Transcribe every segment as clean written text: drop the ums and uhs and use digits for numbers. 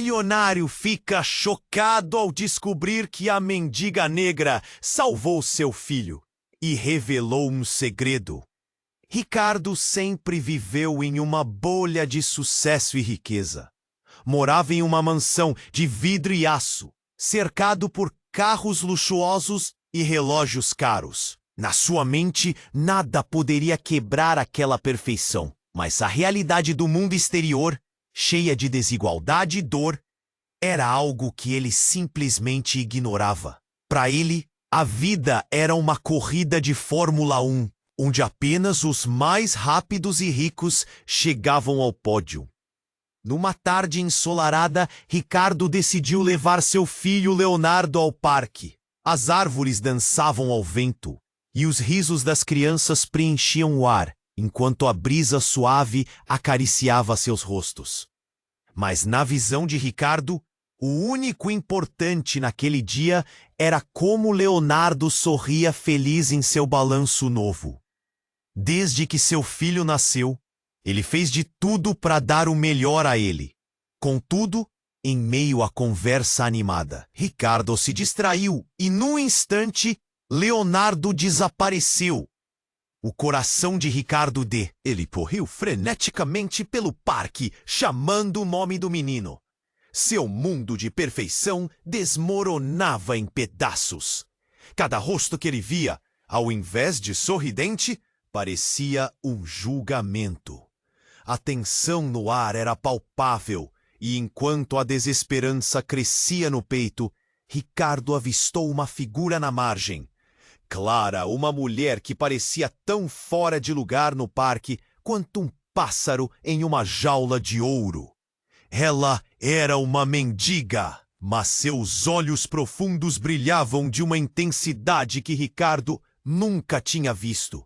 milionário fica chocado ao descobrir que a mendiga negra salvou seu filho e revelou um segredo. Ricardo sempre viveu em uma bolha de sucesso e riqueza. Morava em uma mansão de vidro e aço, cercado por carros luxuosos e relógios caros. Na sua mente, nada poderia quebrar aquela perfeição, mas a realidade do mundo exterior, cheia de desigualdade e dor, era algo que ele simplesmente ignorava. Para ele, a vida era uma corrida de Fórmula 1, onde apenas os mais rápidos e ricos chegavam ao pódio. Numa tarde ensolarada, Ricardo decidiu levar seu filho Leonardo ao parque. As árvores dançavam ao vento, e os risos das crianças preenchiam o ar, enquanto a brisa suave acariciava seus rostos. Mas na visão de Ricardo, o único importante naquele dia era como Leonardo sorria feliz em seu balanço novo. Desde que seu filho nasceu, ele fez de tudo para dar o melhor a ele. Contudo, em meio à conversa animada, Ricardo se distraiu e, num instante, Leonardo desapareceu. O coração de Ricardo ele correu freneticamente pelo parque, chamando o nome do menino. Seu mundo de perfeição desmoronava em pedaços. Cada rosto que ele via, ao invés de sorridente, parecia um julgamento. A tensão no ar era palpável, e enquanto a desesperança crescia no peito, Ricardo avistou uma figura na margem. Clara, uma mulher que parecia tão fora de lugar no parque quanto um pássaro em uma jaula de ouro. Ela era uma mendiga, mas seus olhos profundos brilhavam de uma intensidade que Ricardo nunca tinha visto.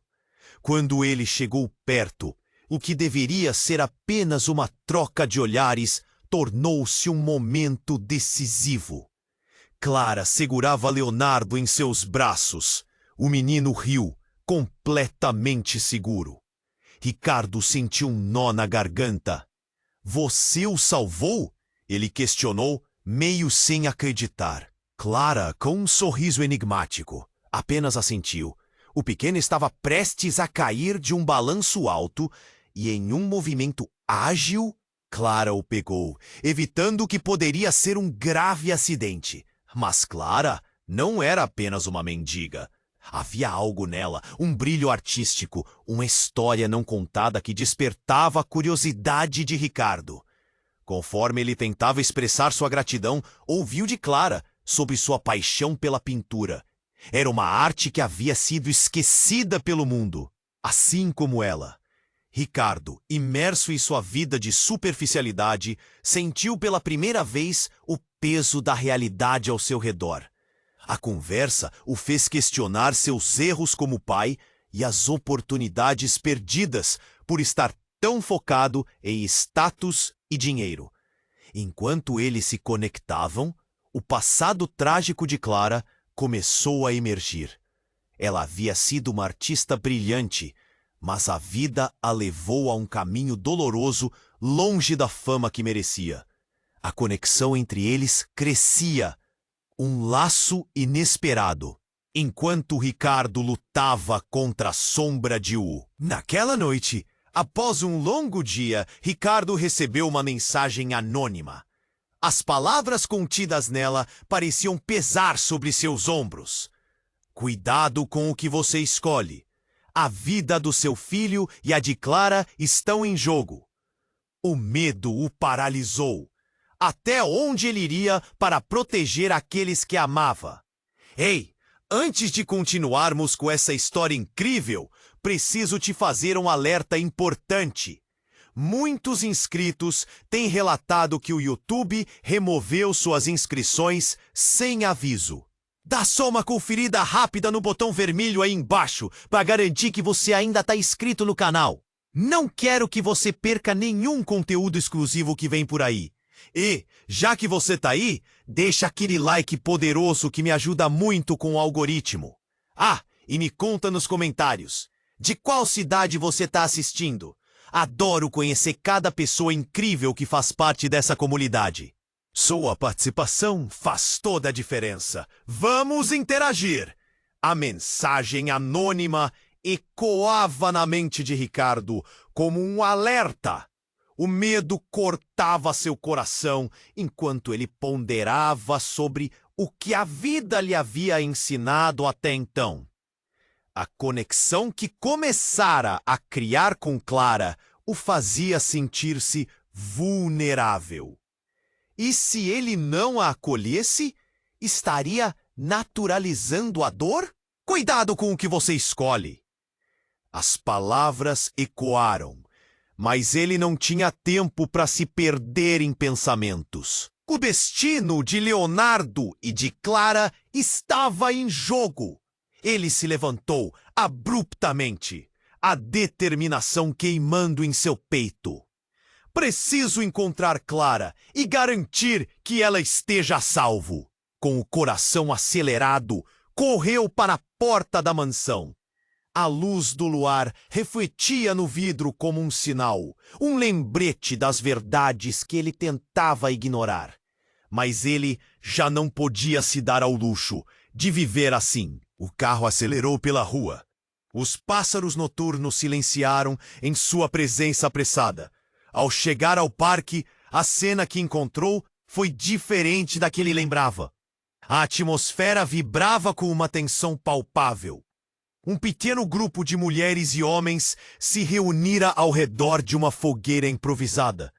Quando ele chegou perto, o que deveria ser apenas uma troca de olhares tornou-se um momento decisivo. Clara segurava Leonardo em seus braços. O menino riu, completamente seguro. Ricardo sentiu um nó na garganta. "Você o salvou?" ele questionou, meio sem acreditar. Clara, com um sorriso enigmático, apenas assentiu. O pequeno estava prestes a cair de um balanço alto e, em um movimento ágil, Clara o pegou, evitando o que poderia ser um grave acidente. Mas Clara não era apenas uma mendiga. Havia algo nela, um brilho artístico, uma história não contada que despertava a curiosidade de Ricardo. Conforme ele tentava expressar sua gratidão, ouviu de Clara sobre sua paixão pela pintura. Era uma arte que havia sido esquecida pelo mundo, assim como ela. Ricardo, imerso em sua vida de superficialidade, sentiu pela primeira vez o peso da realidade ao seu redor. A conversa o fez questionar seus erros como pai e as oportunidades perdidas por estar tão focado em status e dinheiro. Enquanto eles se conectavam, o passado trágico de Clara começou a emergir. Ela havia sido uma artista brilhante, mas a vida a levou a um caminho doloroso, longe da fama que merecia. A conexão entre eles crescia, um laço inesperado, enquanto Ricardo lutava contra a sombra de U. Naquela noite, após um longo dia, Ricardo recebeu uma mensagem anônima. As palavras contidas nela pareciam pesar sobre seus ombros. "Cuidado com o que você escolhe. A vida do seu filho e a de Clara estão em jogo." O medo o paralisou. Até onde ele iria para proteger aqueles que amava? "Ei, antes de continuarmos com essa história incrível, preciso te fazer um alerta importante. Muitos inscritos têm relatado que o YouTube removeu suas inscrições sem aviso. Dá só uma conferida rápida no botão vermelho aí embaixo para garantir que você ainda está inscrito no canal. Não quero que você perca nenhum conteúdo exclusivo que vem por aí. E, já que você tá aí, deixa aquele like poderoso que me ajuda muito com o algoritmo. Ah, e me conta nos comentários, de qual cidade você tá assistindo? Adoro conhecer cada pessoa incrível que faz parte dessa comunidade. Sua participação faz toda a diferença. Vamos interagir! A mensagem anônima ecoava na mente de Ricardo como um alerta. O medo cortava seu coração enquanto ele ponderava sobre o que a vida lhe havia ensinado até então. A conexão que começara a criar com Clara o fazia sentir-se vulnerável. E se ele não a acolhesse, estaria naturalizando a dor? Cuidado com o que você escolhe. As palavras ecoaram, mas ele não tinha tempo para se perder em pensamentos. O destino de Leonardo e de Clara estava em jogo. Ele se levantou abruptamente, a determinação queimando em seu peito. Preciso encontrar Clara e garantir que ela esteja a salvo. Com o coração acelerado, correu para a porta da mansão. A luz do luar refletia no vidro como um sinal, um lembrete das verdades que ele tentava ignorar. Mas ele já não podia se dar ao luxo de viver assim. O carro acelerou pela rua. Os pássaros noturnos silenciaram em sua presença apressada. Ao chegar ao parque, a cena que encontrou foi diferente da que ele lembrava. A atmosfera vibrava com uma tensão palpável. Um pequeno grupo de mulheres e homens se reunira ao redor de uma fogueira improvisada.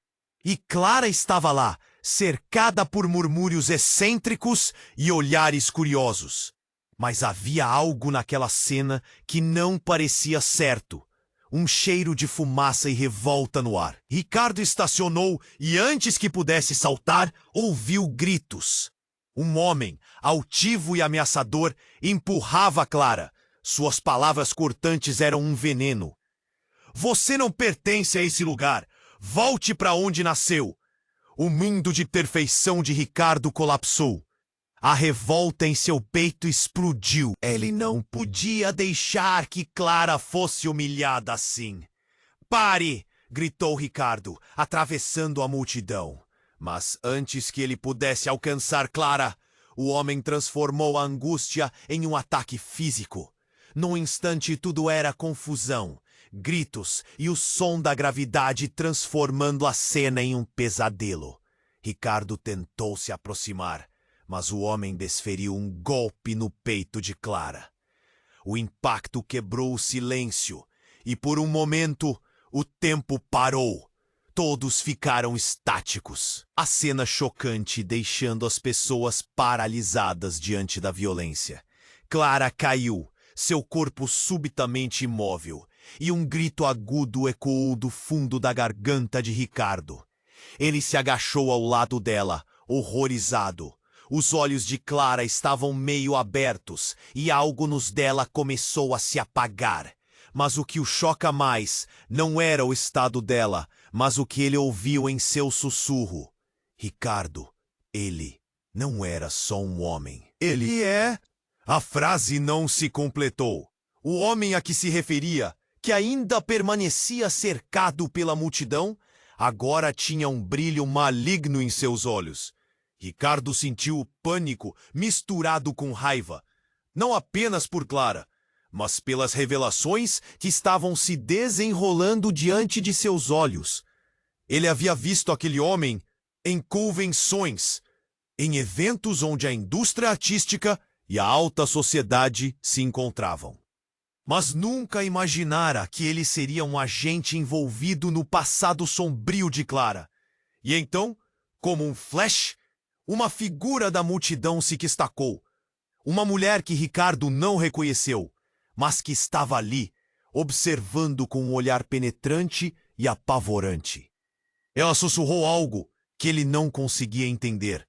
E Clara estava lá, cercada por murmúrios excêntricos e olhares curiosos. Mas havia algo naquela cena que não parecia certo. Um cheiro de fumaça e revolta no ar. Ricardo estacionou e, antes que pudesse saltar, ouviu gritos. Um homem, altivo e ameaçador, empurrava Clara. Suas palavras cortantes eram um veneno. Você não pertence a esse lugar. Volte para onde nasceu. O mundo de perfeição de Ricardo colapsou. A revolta em seu peito explodiu. Ele não podia deixar que Clara fosse humilhada assim. Pare! Gritou Ricardo, atravessando a multidão. Mas antes que ele pudesse alcançar Clara, o homem transformou a angústia em um ataque físico. Num instante tudo era confusão, gritos e o som da gravidade transformando a cena em um pesadelo. Ricardo tentou se aproximar, mas o homem desferiu um golpe no peito de Clara. O impacto quebrou o silêncio e por um momento o tempo parou. Todos ficaram estáticos. A cena chocante deixando as pessoas paralisadas diante da violência. Clara caiu, seu corpo subitamente imóvel, e um grito agudo ecoou do fundo da garganta de Ricardo. Ele se agachou ao lado dela, horrorizado. Os olhos de Clara estavam meio abertos e algo nos dela começou a se apagar. Mas o que o choca mais não era o estado dela, mas o que ele ouviu em seu sussurro. Ricardo, ele não era só um homem. Ele é... A frase não se completou. O homem a que se referia, que ainda permanecia cercado pela multidão, agora tinha um brilho maligno em seus olhos. Ricardo sentiu o pânico misturado com raiva, não apenas por Clara, mas pelas revelações que estavam se desenrolando diante de seus olhos. Ele havia visto aquele homem em convenções, em eventos onde a indústria artística e a alta sociedade se encontravam. Mas nunca imaginara que ele seria um agente envolvido no passado sombrio de Clara. E então, como um flash, uma figura da multidão se destacou. Uma mulher que Ricardo não reconheceu, mas que estava ali, observando com um olhar penetrante e apavorante. Ela sussurrou algo que ele não conseguia entender,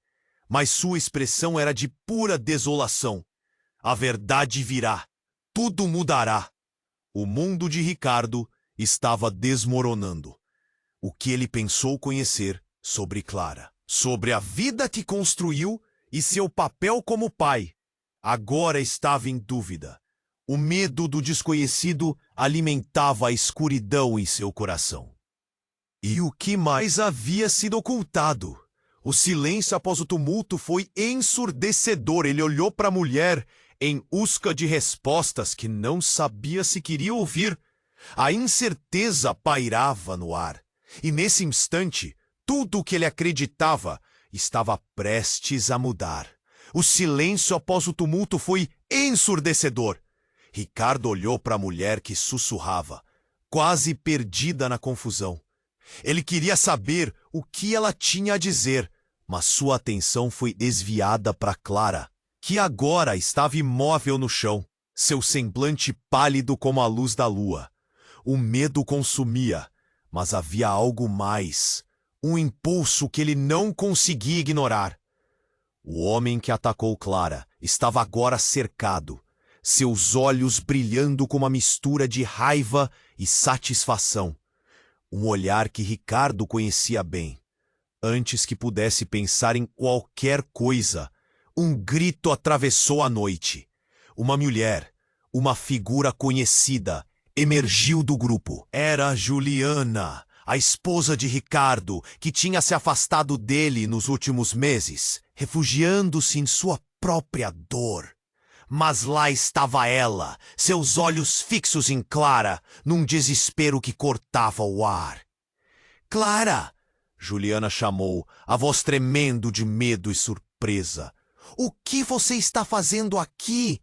mas sua expressão era de pura desolação. A verdade virá. Tudo mudará. O mundo de Ricardo estava desmoronando. O que ele pensou conhecer sobre Clara, sobre a vida que construiu e seu papel como pai, agora estava em dúvida. O medo do desconhecido alimentava a escuridão em seu coração. E o que mais havia sido ocultado? O silêncio após o tumulto foi ensurdecedor. Ele olhou para a mulher em busca de respostas que não sabia se queria ouvir. A incerteza pairava no ar. E nesse instante, tudo o que ele acreditava estava prestes a mudar. O silêncio após o tumulto foi ensurdecedor. Ricardo olhou para a mulher que sussurrava, quase perdida na confusão. Ele queria saber o que ela tinha a dizer, mas sua atenção foi desviada para Clara, que agora estava imóvel no chão, seu semblante pálido como a luz da lua. O medo consumia, mas havia algo mais, um impulso que ele não conseguia ignorar. O homem que atacou Clara estava agora cercado, seus olhos brilhando com uma mistura de raiva e satisfação. Um olhar que Ricardo conhecia bem. Antes que pudesse pensar em qualquer coisa, um grito atravessou a noite. Uma mulher, uma figura conhecida, emergiu do grupo. Era Juliana, a esposa de Ricardo, que tinha se afastado dele nos últimos meses, refugiando-se em sua própria dor. Mas lá estava ela, seus olhos fixos em Clara, num desespero que cortava o ar. "Clara!" Juliana chamou, a voz tremendo de medo e surpresa. "O que você está fazendo aqui?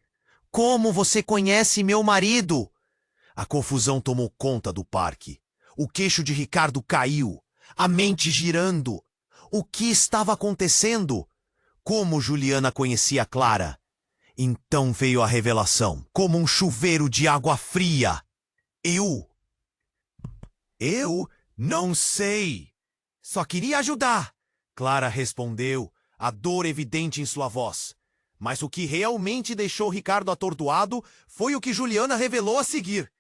Como você conhece meu marido?" A confusão tomou conta do parque. O queixo de Ricardo caiu, a mente girando. O que estava acontecendo? Como Juliana conhecia Clara? Então veio a revelação, como um chuveiro de água fria. Eu não sei. Só queria ajudar. Clara respondeu, a dor evidente em sua voz. Mas o que realmente deixou Ricardo atordoado foi o que Juliana revelou a seguir.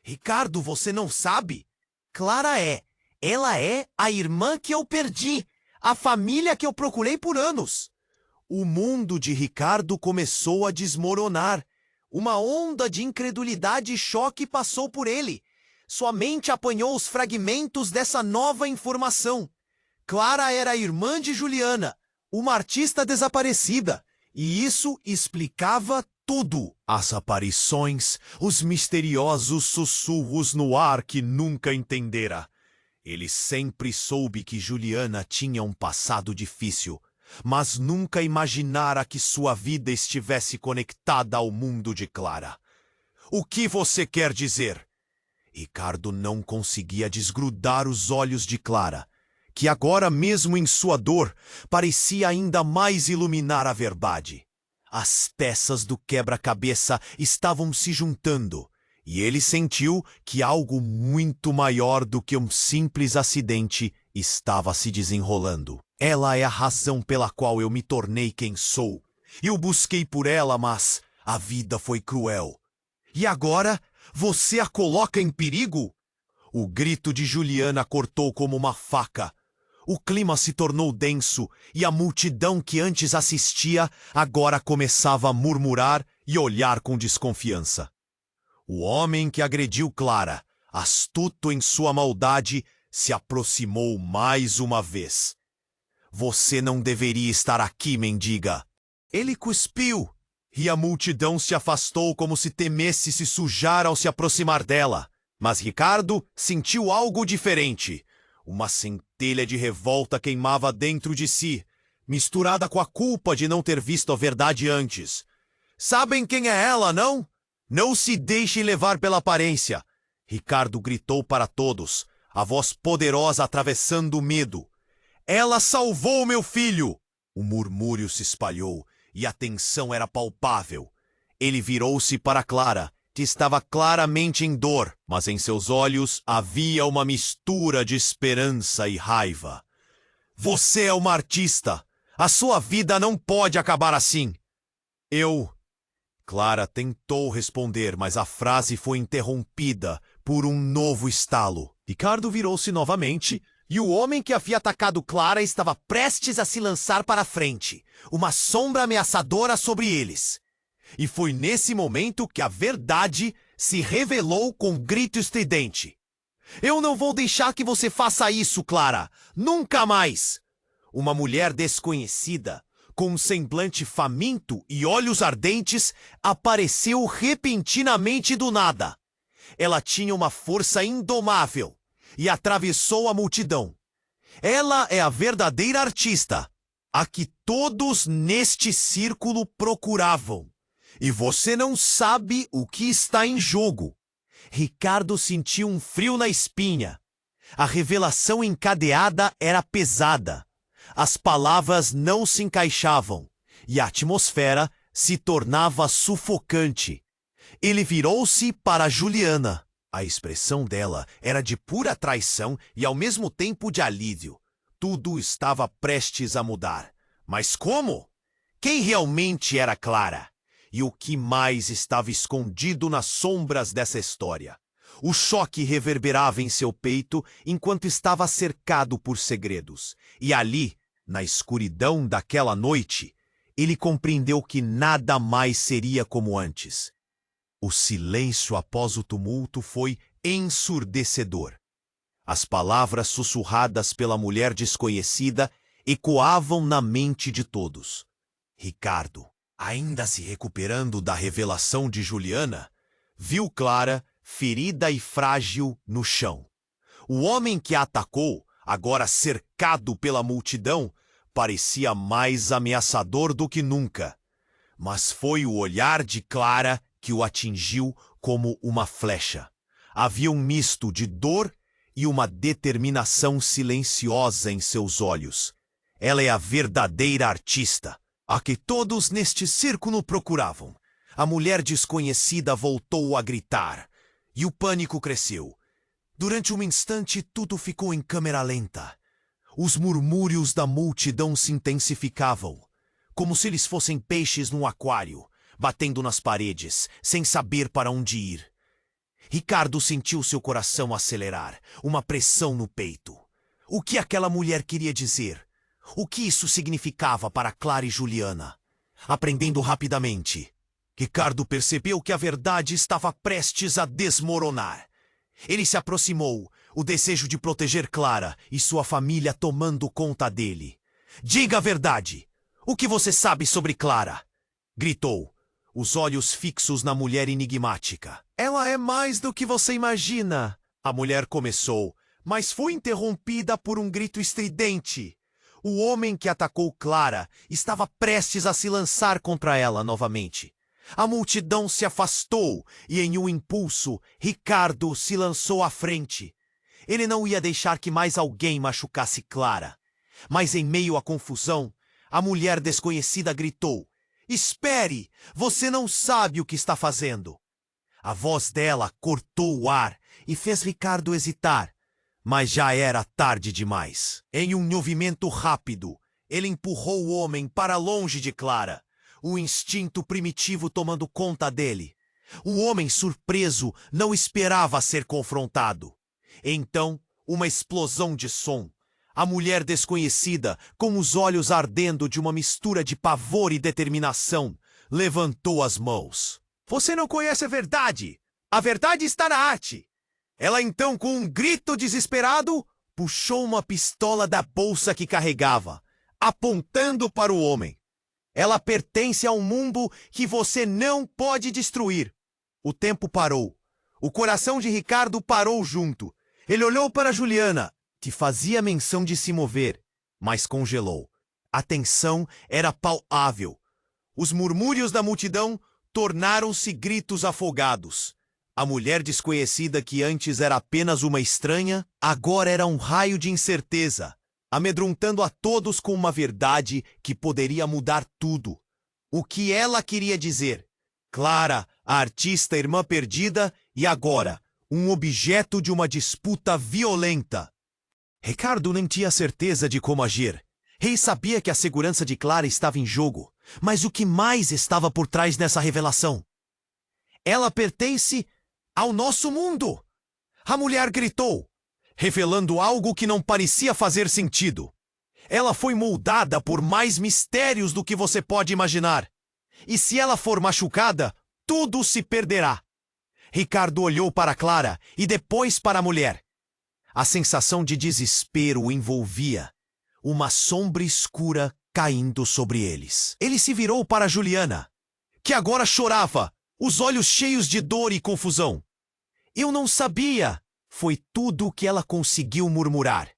"Ricardo, você não sabe? Clara ela é a irmã que eu perdi, a família que eu procurei por anos." O mundo de Ricardo começou a desmoronar. Uma onda de incredulidade e choque passou por ele. Sua mente apanhou os fragmentos dessa nova informação. Clara era a irmã de Juliana, uma artista desaparecida, e isso explicava tudo. As aparições, os misteriosos sussurros no ar que nunca entendera. Ele sempre soube que Juliana tinha um passado difícil, mas nunca imaginara que sua vida estivesse conectada ao mundo de Clara. "O que você quer dizer?" Ricardo não conseguia desgrudar os olhos de Clara, que agora mesmo em sua dor, parecia ainda mais iluminar a verdade. As peças do quebra-cabeça estavam se juntando, e ele sentiu que algo muito maior do que um simples acidente estava se desenrolando. "Ela é a razão pela qual eu me tornei quem sou. Eu busquei por ela, mas a vida foi cruel. E agora você a coloca em perigo?" O grito de Juliana cortou como uma faca. O clima se tornou denso e a multidão que antes assistia agora começava a murmurar e olhar com desconfiança. O homem que agrediu Clara, astuto em sua maldade, se aproximou mais uma vez. "Você não deveria estar aqui, mendiga." Ele cuspiu, e a multidão se afastou como se temesse se sujar ao se aproximar dela. Mas Ricardo sentiu algo diferente. Uma centelha de revolta queimava dentro de si, misturada com a culpa de não ter visto a verdade antes. "Sabem quem é ela, não? Não se deixe levar pela aparência." Ricardo gritou para todos, a voz poderosa atravessando o medo. "Ela salvou meu filho!" O murmúrio se espalhou e a tensão era palpável. Ele virou-se para Clara, que estava claramente em dor, mas em seus olhos havia uma mistura de esperança e raiva. "Você é uma artista. A sua vida não pode acabar assim." Clara tentou responder, mas a frase foi interrompida por um novo estalo. Ricardo virou-se novamente e o homem que havia atacado Clara estava prestes a se lançar para a frente, uma sombra ameaçadora sobre eles. E foi nesse momento que a verdade se revelou com um grito estridente. "Eu não vou deixar que você faça isso, Clara! Nunca mais!" uma mulher desconhecida, com um semblante faminto e olhos ardentes, apareceu repentinamente do nada. Ela tinha uma força indomável e atravessou a multidão. Ela é a verdadeira artista, a que todos neste círculo procuravam. E você não sabe o que está em jogo. Ricardo sentiu um frio na espinha. A revelação encadeada era pesada. As palavras não se encaixavam e a atmosfera se tornava sufocante. Ele virou-se para Juliana. A expressão dela era de pura traição e ao mesmo tempo de alívio. Tudo estava prestes a mudar. Mas como? Quem realmente era Clara? E o que mais estava escondido nas sombras dessa história? O choque reverberava em seu peito enquanto estava cercado por segredos. E ali, na escuridão daquela noite, ele compreendeu que nada mais seria como antes. O silêncio após o tumulto foi ensurdecedor. As palavras sussurradas pela mulher desconhecida ecoavam na mente de todos. Ricardo, ainda se recuperando da revelação de Juliana, viu Clara, ferida e frágil, no chão. O homem que a atacou, agora cercado pela multidão, parecia mais ameaçador do que nunca. Mas foi o olhar de Clara que o atingiu como uma flecha. Havia um misto de dor e uma determinação silenciosa em seus olhos. Ela é a verdadeira artista, a que todos neste círculo procuravam. A mulher desconhecida voltou a gritar, e o pânico cresceu. Durante um instante, tudo ficou em câmera lenta. Os murmúrios da multidão se intensificavam, como se eles fossem peixes num aquário, batendo nas paredes, sem saber para onde ir. Ricardo sentiu seu coração acelerar, uma pressão no peito. O que aquela mulher queria dizer? O que isso significava para Clara e Juliana? Aprendendo rapidamente, Ricardo percebeu que a verdade estava prestes a desmoronar. Ele se aproximou, o desejo de proteger Clara e sua família tomando conta dele. "Diga a verdade! O que você sabe sobre Clara?" gritou, os olhos fixos na mulher enigmática. "Ela é mais do que você imagina," a mulher começou, mas foi interrompida por um grito estridente. O homem que atacou Clara estava prestes a se lançar contra ela novamente. A multidão se afastou e, em um impulso, Ricardo se lançou à frente. Ele não ia deixar que mais alguém machucasse Clara. Mas, em meio à confusão, a mulher desconhecida gritou: "Espere! Você não sabe o que está fazendo!" A voz dela cortou o ar e fez Ricardo hesitar. Mas já era tarde demais. Em um movimento rápido, ele empurrou o homem para longe de Clara, o instinto primitivo tomando conta dele. O homem, surpreso, não esperava ser confrontado. Então, uma explosão de som. A mulher desconhecida, com os olhos ardendo de uma mistura de pavor e determinação, levantou as mãos. "Você não conhece a verdade! A verdade está na arte!" Ela então, com um grito desesperado, puxou uma pistola da bolsa que carregava, apontando para o homem. "Ela pertence a um mundo que você não pode destruir." O tempo parou. O coração de Ricardo parou junto. Ele olhou para Juliana, que fazia menção de se mover, mas congelou. A tensão era palpável. Os murmúrios da multidão tornaram-se gritos afogados. A mulher desconhecida, que antes era apenas uma estranha, agora era um raio de incerteza, amedrontando a todos com uma verdade que poderia mudar tudo. O que ela queria dizer? Clara, a artista irmã perdida, e agora, um objeto de uma disputa violenta. Ricardo nem tinha certeza de como agir. Rei sabia que a segurança de Clara estava em jogo, mas o que mais estava por trás dessa revelação? "Ela pertence ao nosso mundo!" A mulher gritou, revelando algo que não parecia fazer sentido. "Ela foi moldada por mais mistérios do que você pode imaginar. E se ela for machucada, tudo se perderá." Ricardo olhou para Clara e depois para a mulher. A sensação de desespero o envolvia. uma sombra escura caindo sobre eles. Ele se virou para Juliana, que agora chorava, os olhos cheios de dor e confusão. Eu não sabia, foi tudo o que ela conseguiu murmurar.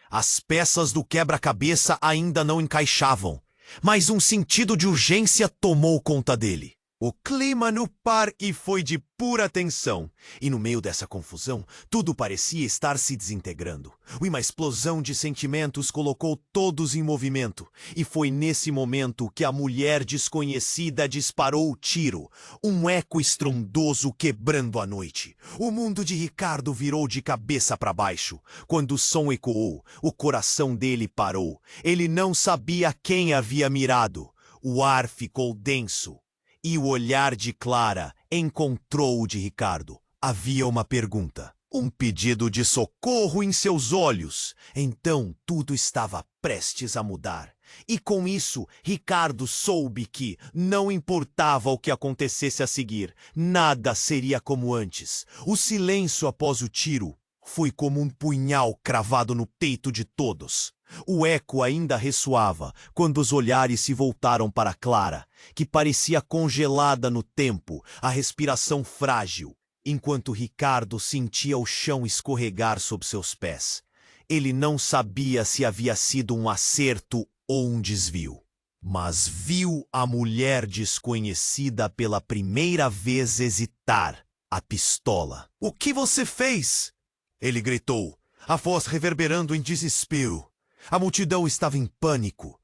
As peças do quebra-cabeça ainda não encaixavam, mas um sentido de urgência tomou conta dele. O clima no parque foi de pura tensão, e no meio dessa confusão, tudo parecia estar se desintegrando. Uma explosão de sentimentos colocou todos em movimento, e foi nesse momento que a mulher desconhecida disparou o tiro, um eco estrondoso quebrando a noite. O mundo de Ricardo virou de cabeça para baixo. Quando o som ecoou, o coração dele parou. Ele não sabia quem havia mirado. O ar ficou denso. E o olhar de Clara encontrou o de Ricardo. Havia uma pergunta, um pedido de socorro em seus olhos. Então tudo estava prestes a mudar. E com isso, Ricardo soube que, não importava o que acontecesse a seguir, nada seria como antes. O silêncio após o tiro foi como um punhal cravado no peito de todos. O eco ainda ressoava quando os olhares se voltaram para Clara, que parecia congelada no tempo, a respiração frágil, enquanto Ricardo sentia o chão escorregar sob seus pés. Ele não sabia se havia sido um acerto ou um desvio, mas viu a mulher desconhecida pela primeira vez hesitar, a pistola. "O que você fez?" ele gritou, a voz reverberando em desespero. A multidão estava em pânico.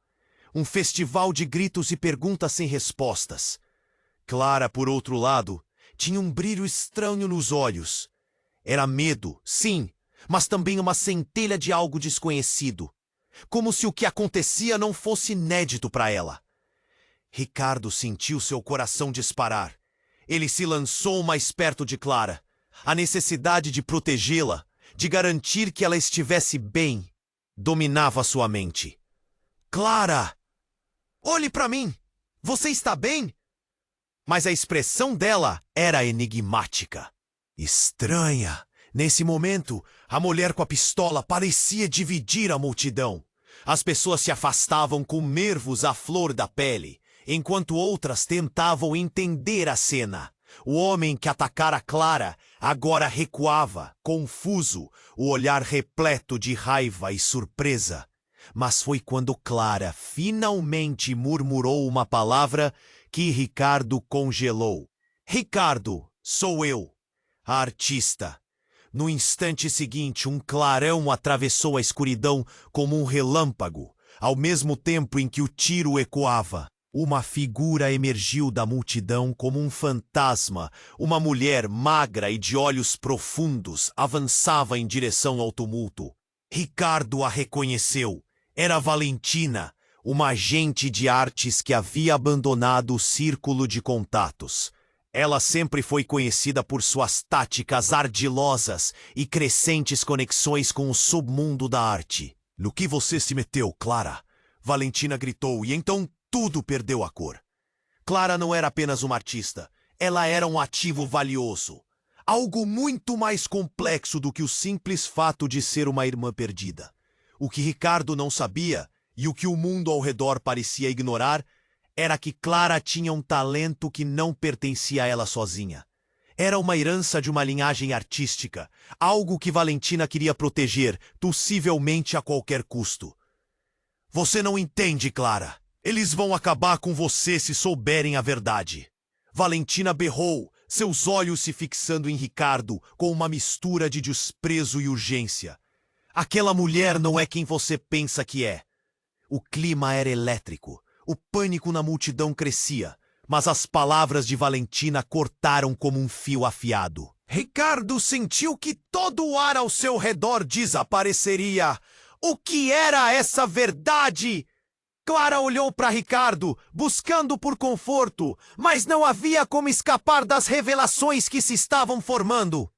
Um festival de gritos e perguntas sem respostas. Clara, por outro lado, tinha um brilho estranho nos olhos. Era medo, sim, mas também uma centelha de algo desconhecido. Como se o que acontecia não fosse inédito para ela. Ricardo sentiu seu coração disparar. Ele se lançou mais perto de Clara. A necessidade de protegê-la, de garantir que ela estivesse bem, dominava sua mente. "Clara! Olhe para mim! Você está bem?" Mas a expressão dela era enigmática. Estranha. Nesse momento, a mulher com a pistola parecia dividir a multidão. As pessoas se afastavam com nervos à flor da pele, enquanto outras tentavam entender a cena. O homem que atacara Clara agora recuava, confuso, o olhar repleto de raiva e surpresa. Mas foi quando Clara finalmente murmurou uma palavra que Ricardo congelou. "Ricardo, sou eu, a artista." No instante seguinte, um clarão atravessou a escuridão como um relâmpago, ao mesmo tempo em que o tiro ecoava. Uma figura emergiu da multidão como um fantasma. Uma mulher magra e de olhos profundos avançava em direção ao tumulto. Ricardo a reconheceu. Era Valentina, uma agente de artes que havia abandonado o círculo de contatos. Ela sempre foi conhecida por suas táticas ardilosas e crescentes conexões com o submundo da arte. "No que você se meteu, Clara?" Valentina gritou, e então tudo perdeu a cor. Clara não era apenas uma artista, ela era um ativo valioso. Algo muito mais complexo do que o simples fato de ser uma irmã perdida. O que Ricardo não sabia, e o que o mundo ao redor parecia ignorar, era que Clara tinha um talento que não pertencia a ela sozinha. Era uma herança de uma linhagem artística, algo que Valentina queria proteger, possivelmente a qualquer custo. "Você não entende, Clara. Eles vão acabar com você se souberem a verdade." Valentina berrou, seus olhos se fixando em Ricardo com uma mistura de desprezo e urgência. "Aquela mulher não é quem você pensa que é." O clima era elétrico. O pânico na multidão crescia, mas as palavras de Valentina cortaram como um fio afiado. Ricardo sentiu que todo o ar ao seu redor desapareceria. O que era essa verdade? Clara olhou para Ricardo, buscando por conforto, mas não havia como escapar das revelações que se estavam formando.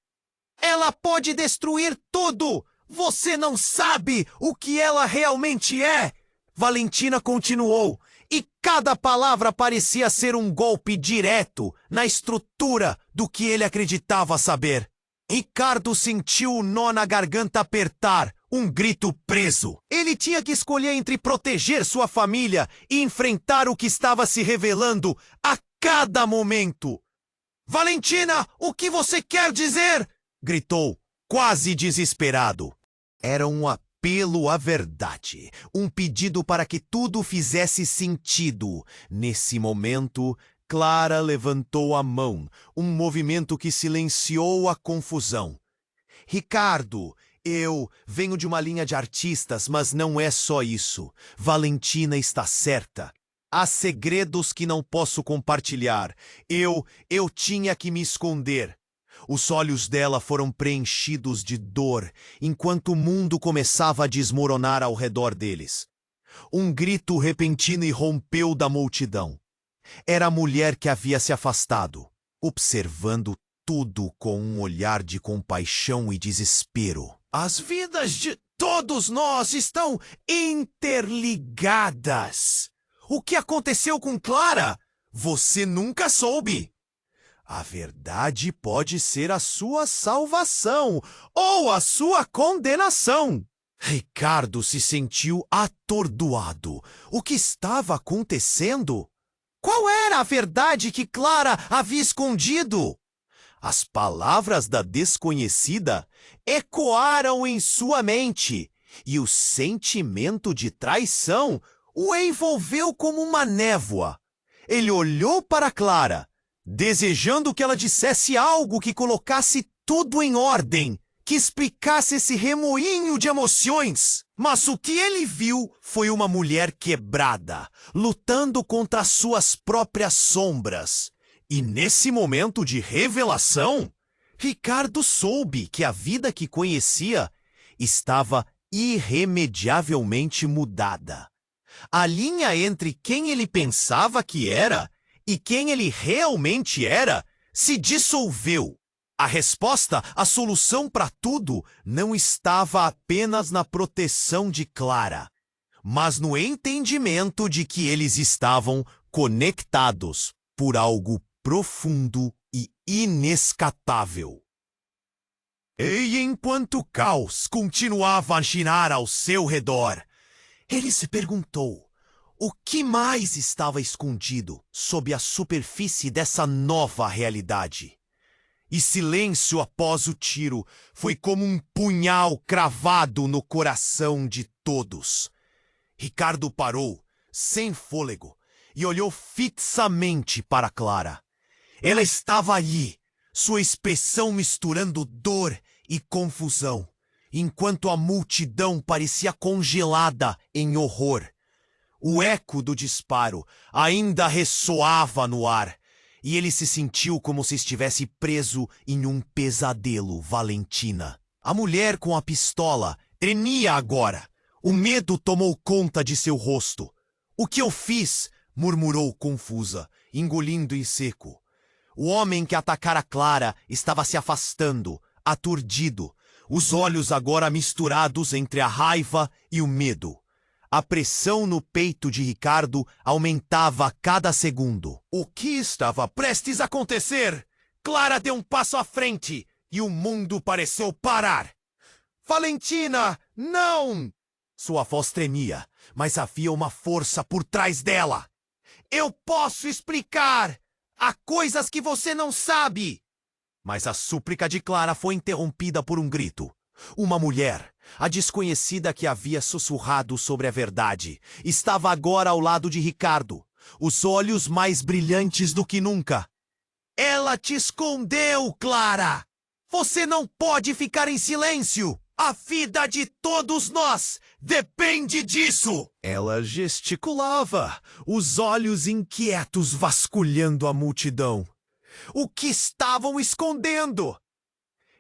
"Ela pode destruir tudo! Você não sabe o que ela realmente é!" Valentina continuou, e cada palavra parecia ser um golpe direto na estrutura do que ele acreditava saber. Ricardo sentiu o nó na garganta apertar, Um grito preso. Ele tinha que escolher entre proteger sua família e enfrentar o que estava se revelando a cada momento. Valentina, o que você quer dizer? Gritou, quase desesperado. Era um apelo à verdade, um pedido para que tudo fizesse sentido. Nesse momento, Clara levantou a mão, um movimento que silenciou a confusão. Ricardo, eu venho de uma linha de artistas, mas não é só isso. Valentina está certa. Há segredos que não posso compartilhar. Eu tinha que me esconder. Os olhos dela foram preenchidos de dor, enquanto o mundo começava a desmoronar ao redor deles. Um grito repentino irrompeu da multidão. Era a mulher que havia se afastado, observando tudo com um olhar de compaixão e desespero. As vidas de todos nós estão interligadas. O que aconteceu com Clara? Você nunca soube. A verdade pode ser a sua salvação ou a sua condenação. Ricardo se sentiu atordoado. O que estava acontecendo? Qual era a verdade que Clara havia escondido? As palavras da desconhecida ecoaram em sua mente, e o sentimento de traição o envolveu como uma névoa. Ele olhou para Clara, desejando que ela dissesse algo que colocasse tudo em ordem, que explicasse esse remoinho de emoções. Mas o que ele viu foi uma mulher quebrada, lutando contra as suas próprias sombras. E nesse momento de revelação, Ricardo soube que a vida que conhecia estava irremediavelmente mudada. A linha entre quem ele pensava que era e quem ele realmente era se dissolveu. A resposta, a solução para tudo, não estava apenas na proteção de Clara, mas no entendimento de que eles estavam conectados por algo profundo e inescapável. E enquanto o caos continuava a girar ao seu redor, ele se perguntou o que mais estava escondido sob a superfície dessa nova realidade. E silêncio após o tiro foi como um punhal cravado no coração de todos. Ricardo parou, sem fôlego, e olhou fixamente para Clara. Ela estava ali, sua expressão misturando dor e confusão, enquanto a multidão parecia congelada em horror. O eco do disparo ainda ressoava no ar, e ele se sentiu como se estivesse preso em um pesadelo. Valentina, a mulher com a pistola, tremia agora. O medo tomou conta de seu rosto. "O que eu fiz?" murmurou confusa, engolindo em seco. O homem que atacara Clara estava se afastando, aturdido, os olhos agora misturados entre a raiva e o medo. A pressão no peito de Ricardo aumentava a cada segundo. O que estava prestes a acontecer? Clara deu um passo à frente e o mundo pareceu parar. "Valentina, não!" Sua voz tremia, mas havia uma força por trás dela. "Eu posso explicar! Há coisas que você não sabe!" Mas a súplica de Clara foi interrompida por um grito. Uma mulher, a desconhecida que havia sussurrado sobre a verdade, estava agora ao lado de Ricardo, os olhos mais brilhantes do que nunca. "Ela te escondeu, Clara! Você não pode ficar em silêncio! A vida de todos nós depende disso!" Ela gesticulava, os olhos inquietos vasculhando a multidão. O que estavam escondendo?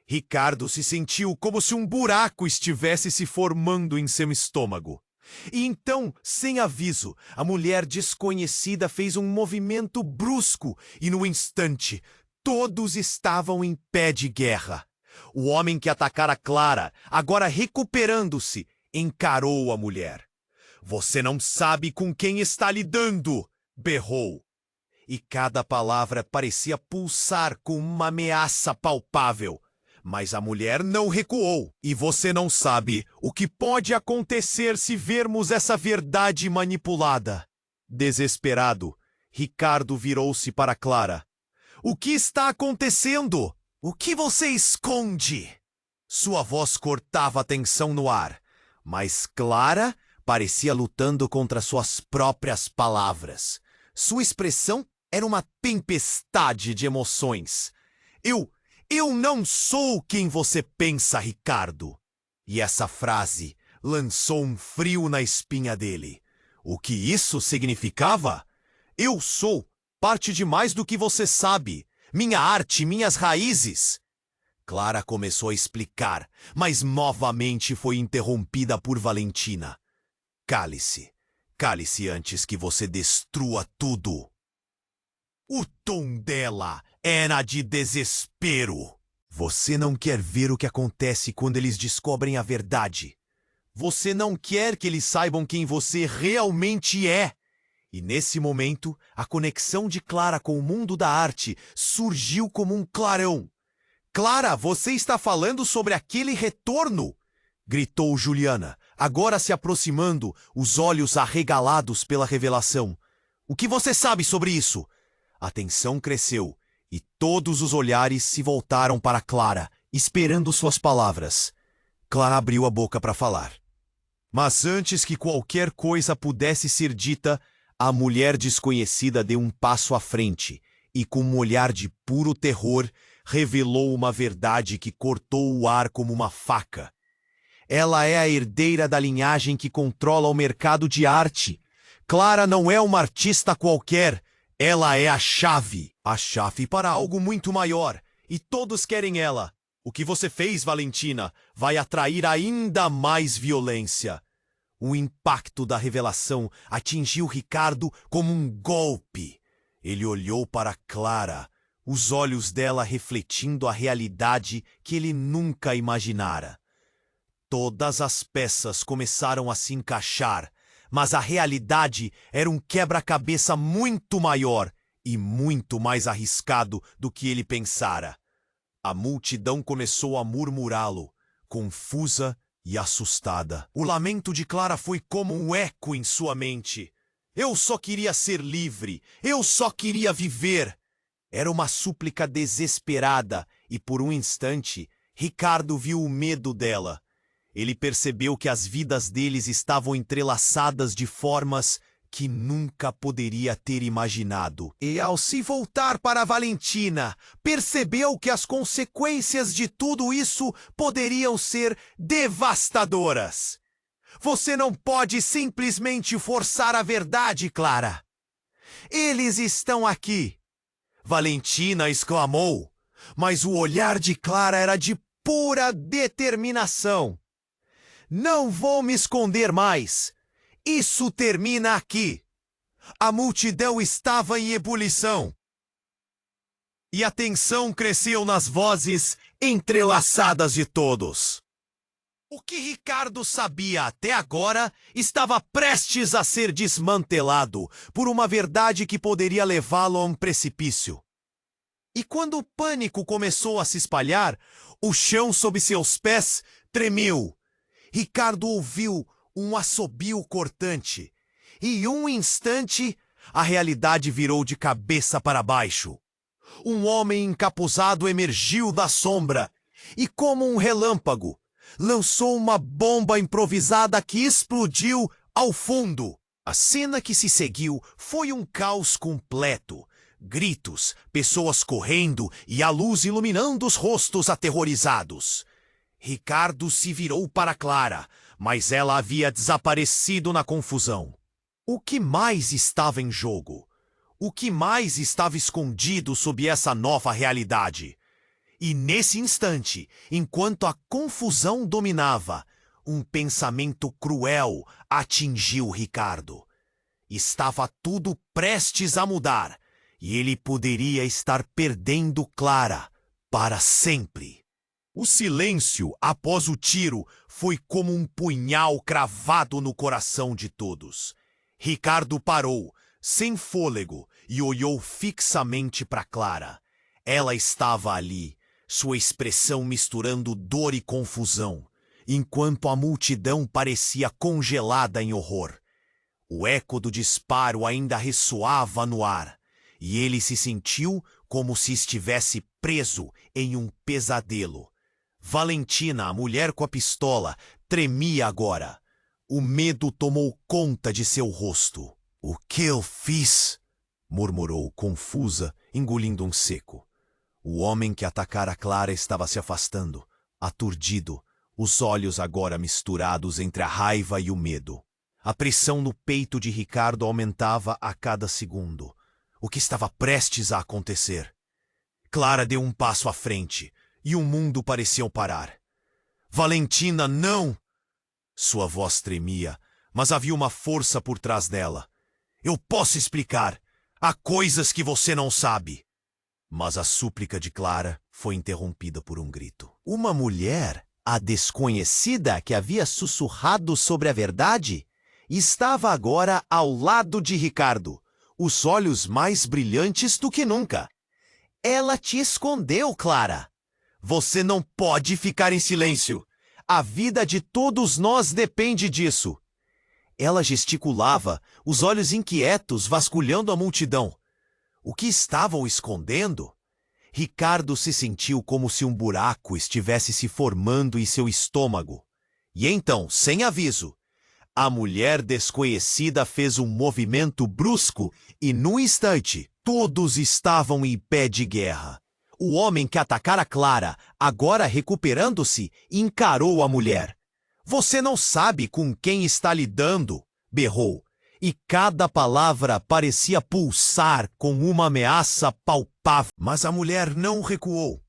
Ricardo se sentiu como se um buraco estivesse se formando em seu estômago. E então, sem aviso, a mulher desconhecida fez um movimento brusco e, no instante, todos estavam em pé de guerra. O homem que atacara Clara, agora recuperando-se, encarou a mulher. "Você não sabe com quem está lidando!" berrou. E cada palavra parecia pulsar com uma ameaça palpável. Mas a mulher não recuou. E você não sabe o que pode acontecer se vermos essa verdade manipulada. Desesperado, Ricardo virou-se para Clara. O que está acontecendo? O que você esconde? Sua voz cortava a tensão no ar, mas Clara parecia lutando contra suas próprias palavras. Sua expressão era uma tempestade de emoções. Eu não sou quem você pensa, Ricardo. E essa frase lançou um frio na espinha dele. O que isso significava? Eu sou parte de mais do que você sabe. Minha arte, minhas raízes. Clara começou a explicar, mas novamente foi interrompida por Valentina. Cale-se. Cale-se antes que você destrua tudo. O tom dela era de desespero. Você não quer ver o que acontece quando eles descobrem a verdade. Você não quer que eles saibam quem você realmente é. E nesse momento, a conexão de Clara com o mundo da arte surgiu como um clarão. Clara, você está falando sobre aquele retorno? Gritou Juliana, agora se aproximando, os olhos arregalados pela revelação. O que você sabe sobre isso? A tensão cresceu e todos os olhares se voltaram para Clara, esperando suas palavras. Clara abriu a boca para falar. Mas antes que qualquer coisa pudesse ser dita, a mulher desconhecida deu um passo à frente e, com um olhar de puro terror, revelou uma verdade que cortou o ar como uma faca. Ela é a herdeira da linhagem que controla o mercado de arte. Clara não é uma artista qualquer. Ela é a chave para algo muito maior, e todos querem ela. O que você fez, Valentina, vai atrair ainda mais violência. O impacto da revelação atingiu Ricardo como um golpe. Ele olhou para Clara, os olhos dela refletindo a realidade que ele nunca imaginara. Todas as peças começaram a se encaixar, mas a realidade era um quebra-cabeça muito maior e muito mais arriscado do que ele pensara. A multidão começou a murmurá-lo, confusa e assustada. O lamento de Clara foi como um eco em sua mente. Eu só queria ser livre, eu só queria viver. Era uma súplica desesperada e, por um instante, Ricardo viu o medo dela. Ele percebeu que as vidas deles estavam entrelaçadas de formas que nunca poderia ter imaginado. E ao se voltar para Valentina, percebeu que as consequências de tudo isso poderiam ser devastadoras. Você não pode simplesmente forçar a verdade, Clara. Eles estão aqui. Valentina exclamou, mas o olhar de Clara era de pura determinação. Não vou me esconder mais. Isso termina aqui. A multidão estava em ebulição. E a tensão cresceu nas vozes entrelaçadas de todos. O que Ricardo sabia até agora estava prestes a ser desmantelado por uma verdade que poderia levá-lo a um precipício. E quando o pânico começou a se espalhar, o chão sob seus pés tremeu. Ricardo ouviu um assobio cortante, e em um instante a realidade virou de cabeça para baixo. Um homem encapuzado emergiu da sombra e, como um relâmpago, lançou uma bomba improvisada que explodiu ao fundo. A cena que se seguiu foi um caos completo. Gritos, pessoas correndo e a luz iluminando os rostos aterrorizados. Ricardo se virou para Clara, mas ela havia desaparecido na confusão. O que mais estava em jogo? O que mais estava escondido sob essa nova realidade? E nesse instante, enquanto a confusão dominava, um pensamento cruel atingiu Ricardo. Estava tudo prestes a mudar, e ele poderia estar perdendo Clara para sempre. O silêncio após o tiro foi como um punhal cravado no coração de todos. Ricardo parou, sem fôlego, e olhou fixamente para Clara. Ela estava ali, sua expressão misturando dor e confusão, enquanto a multidão parecia congelada em horror. O eco do disparo ainda ressoava no ar, e ele se sentiu como se estivesse preso em um pesadelo. Valentina, a mulher com a pistola, tremia agora. O medo tomou conta de seu rosto. "O que eu fiz?" murmurou, confusa, engolindo um seco. O homem que atacara Clara estava se afastando, aturdido, os olhos agora misturados entre a raiva e o medo. A pressão no peito de Ricardo aumentava a cada segundo. O que estava prestes a acontecer? Clara deu um passo à frente, e o mundo pareceu parar. "Valentina, não!" Sua voz tremia, mas havia uma força por trás dela. "Eu posso explicar. Há coisas que você não sabe." Mas a súplica de Clara foi interrompida por um grito. Uma mulher, a desconhecida que havia sussurrado sobre a verdade, estava agora ao lado de Ricardo, os olhos mais brilhantes do que nunca. "Ela te escondeu, Clara. Você não pode ficar em silêncio. A vida de todos nós depende disso." Ela gesticulava, os olhos inquietos vasculhando a multidão. O que estavam escondendo? Ricardo se sentiu como se um buraco estivesse se formando em seu estômago. E então, sem aviso, a mulher desconhecida fez um movimento brusco e, num instante, todos estavam em pé de guerra. O homem que atacara Clara, agora recuperando-se, encarou a mulher. "Você não sabe com quem está lidando", berrou, e cada palavra parecia pulsar com uma ameaça palpável. Mas a mulher não recuou.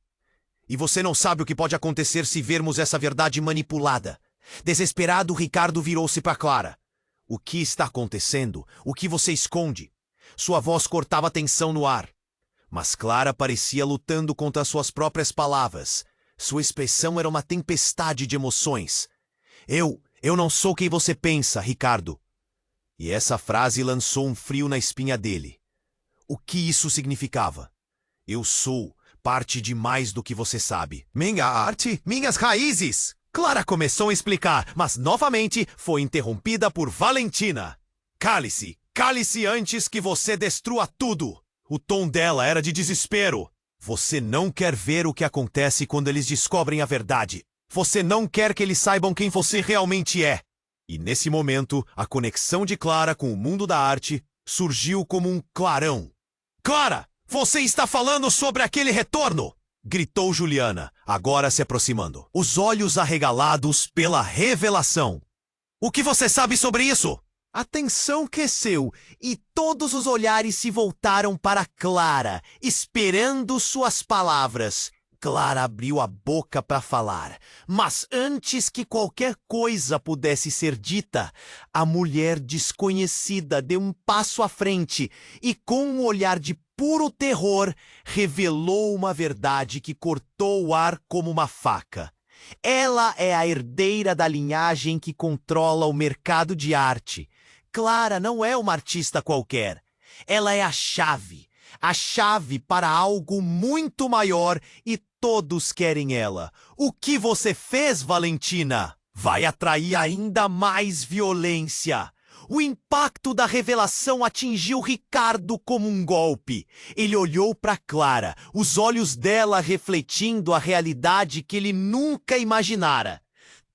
"E você não sabe o que pode acontecer se vermos essa verdade manipulada." Desesperado, Ricardo virou-se para Clara. "O que está acontecendo? O que você esconde?" Sua voz cortava a tensão no ar. Mas Clara parecia lutando contra suas próprias palavras. Sua expressão era uma tempestade de emoções. Eu não sou quem você pensa, Ricardo." E essa frase lançou um frio na espinha dele. O que isso significava? "Eu sou parte de mais do que você sabe. Minha arte, minhas raízes." Clara começou a explicar, mas novamente foi interrompida por Valentina. Cale-se antes que você destrua tudo." O tom dela era de desespero. "Você não quer ver o que acontece quando eles descobrem a verdade. Você não quer que eles saibam quem você realmente é." E nesse momento, a conexão de Clara com o mundo da arte surgiu como um clarão. "Clara, você está falando sobre aquele retorno!" gritou Juliana, agora se aproximando, os olhos arregalados pela revelação. "O que você sabe sobre isso?" A tensão cresceu e todos os olhares se voltaram para Clara, esperando suas palavras. Clara abriu a boca para falar, mas antes que qualquer coisa pudesse ser dita, a mulher desconhecida deu um passo à frente e, com um olhar de puro terror, revelou uma verdade que cortou o ar como uma faca. Ela é a herdeira da linhagem que controla o mercado de arte. Clara não é uma artista qualquer. Ela é a chave para algo muito maior e todos querem ela. O que você fez, Valentina? Vai atrair ainda mais violência. O impacto da revelação atingiu Ricardo como um golpe. Ele olhou para Clara, os olhos dela refletindo a realidade que ele nunca imaginara.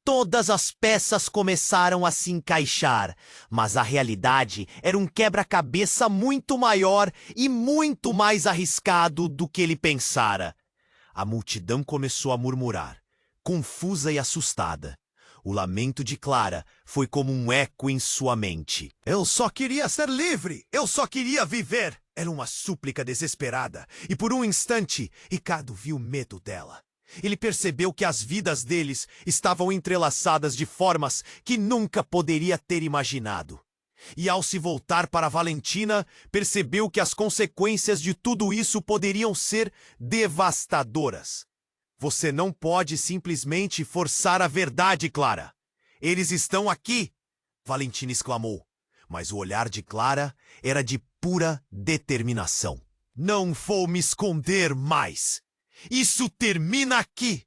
Todas as peças começaram a se encaixar, mas a realidade era um quebra-cabeça muito maior e muito mais arriscado do que ele pensara. A multidão começou a murmurar, confusa e assustada. O lamento de Clara foi como um eco em sua mente. "Eu só queria ser livre! Eu só queria viver!" Era uma súplica desesperada, e por um instante, Ricardo viu medo dela. Ele percebeu que as vidas deles estavam entrelaçadas de formas que nunca poderia ter imaginado. E ao se voltar para Valentina, percebeu que as consequências de tudo isso poderiam ser devastadoras. "Você não pode simplesmente forçar a verdade, Clara. Eles estão aqui!" Valentina exclamou, mas o olhar de Clara era de pura determinação. "Não vou me esconder mais. Isso termina aqui!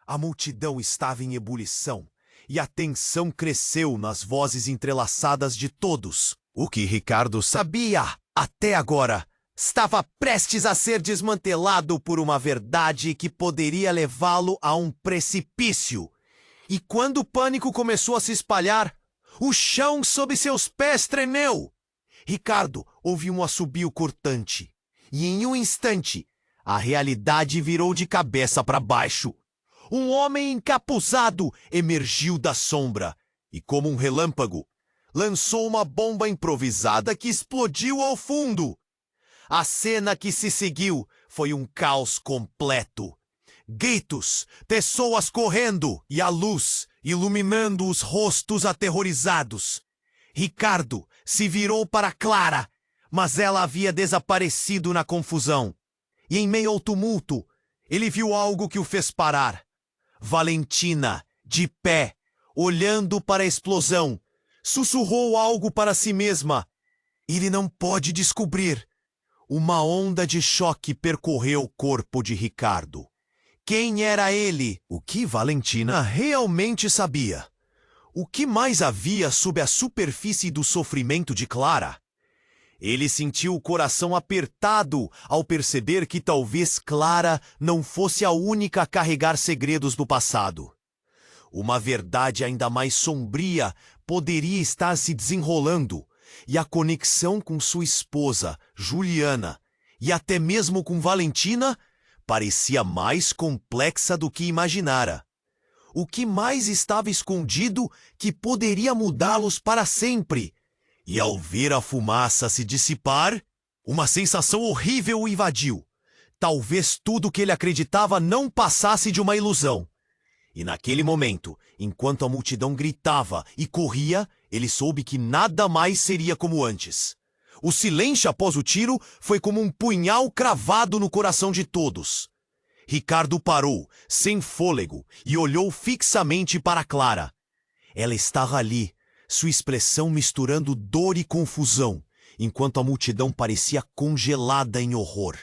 A multidão estava em ebulição, e a tensão cresceu nas vozes entrelaçadas de todos. O que Ricardo sabia, até agora, estava prestes a ser desmantelado por uma verdade que poderia levá-lo a um precipício. E quando o pânico começou a se espalhar, o chão sob seus pés tremeu. Ricardo ouviu um assobio cortante, e em um instante, a realidade virou de cabeça para baixo. Um homem encapuzado emergiu da sombra e, como um relâmpago, lançou uma bomba improvisada que explodiu ao fundo. A cena que se seguiu foi um caos completo. Gritos, pessoas correndo e a luz iluminando os rostos aterrorizados. Ricardo se virou para Clara, mas ela havia desaparecido na confusão. E em meio ao tumulto, ele viu algo que o fez parar. Valentina, de pé, olhando para a explosão, sussurrou algo para si mesma. Ele não pode descobrir. Uma onda de choque percorreu o corpo de Ricardo. Quem era ele? O que Valentina realmente sabia? O que mais havia sob a superfície do sofrimento de Clara? Ele sentiu o coração apertado ao perceber que talvez Clara não fosse a única a carregar segredos do passado. Uma verdade ainda mais sombria poderia estar se desenrolando, e a conexão com sua esposa, Juliana, e até mesmo com Valentina, parecia mais complexa do que imaginara. O que mais estava escondido que poderia mudá-los para sempre? E ao ver a fumaça se dissipar, uma sensação horrível o invadiu. Talvez tudo que ele acreditava não passasse de uma ilusão. E naquele momento, enquanto a multidão gritava e corria, ele soube que nada mais seria como antes. O silêncio após o tiro foi como um punhal cravado no coração de todos. Ricardo parou, sem fôlego, e olhou fixamente para Clara. Ela estava ali, sua expressão misturando dor e confusão, enquanto a multidão parecia congelada em horror.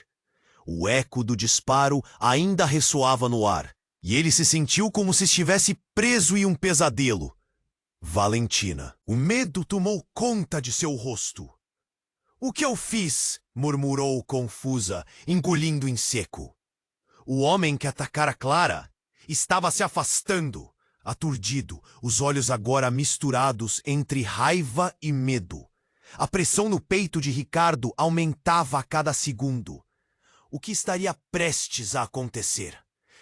O eco do disparo ainda ressoava no ar, e ele se sentiu como se estivesse preso em um pesadelo. Valentina. O medo tomou conta de seu rosto. "O que eu fiz?" murmurou confusa, engolindo em seco. O homem que atacara Clara estava se afastando, aturdido, os olhos agora misturados entre raiva e medo. A pressão no peito de Ricardo aumentava a cada segundo. O que estaria prestes a acontecer?